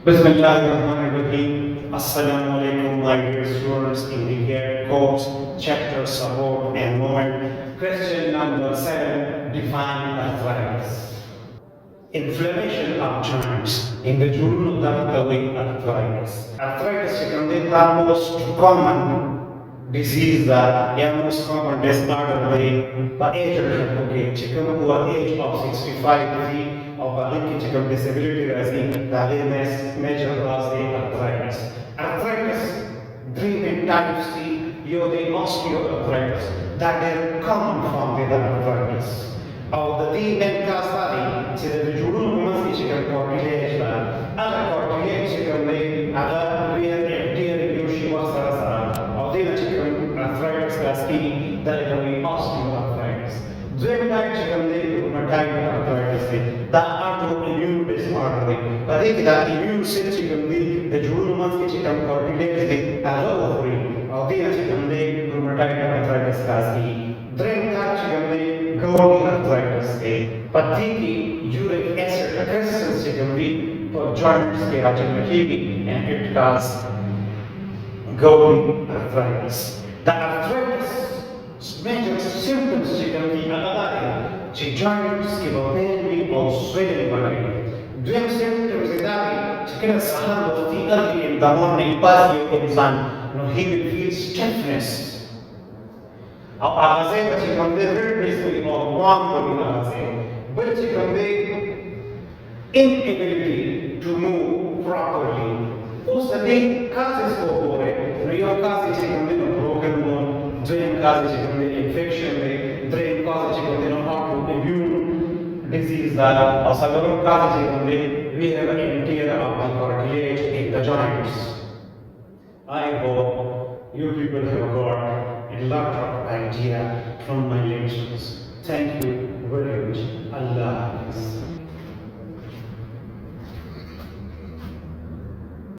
Bismillahirrahmanirrahim. Assalamu alaikum, my dear students in the MDCAT Course, chapter support and movement. Question number 7, define arthritis. Inflammation of joints in the rheumatoid arthritis. Arthritis is the most common disease that most common disorder by age of chicken who are age of 65 or by chicken disability raising the major cause the arthritis. Arthritis, three types the osteoarthritis that is common from the arthritis. Of the three main causes, the jurul chicken cartilage, other cartilage chicken may other real anterior Yoshua Sarasa, or the chicken arthritis cascade that is osteoarthritis. Rheumatoid chicken rheumatoid arthritis, the autoimmune disorder, but if the immune system the jurul chicken cartilage, other ovary, or the chicken rheumatoid arthritis cascade. Rheumatoid chicken gout arthritis, particularly uric acid resistance secondary for joints and it causes gout arthritis. The arthritis major symptoms secondary are joints pain or swelling body. Dream symptoms is that sahan of the early in the morning past your exam, he will feel stiffness. अब आवाज़ें बच्चे कमरे red और warm बनी आवाज़ें बच्चे कमरे inability to move properly उस सभी causes को हो रहे real causes कमरे में broken bone drain causes कमरे infection में drain causes कमरे autoimmune disease that और सभी causes कमरे we have an interior of the cartilage in the joints. I hope you people have got a lot of idea from my lectures. Thank you very much. Allah Hafiz.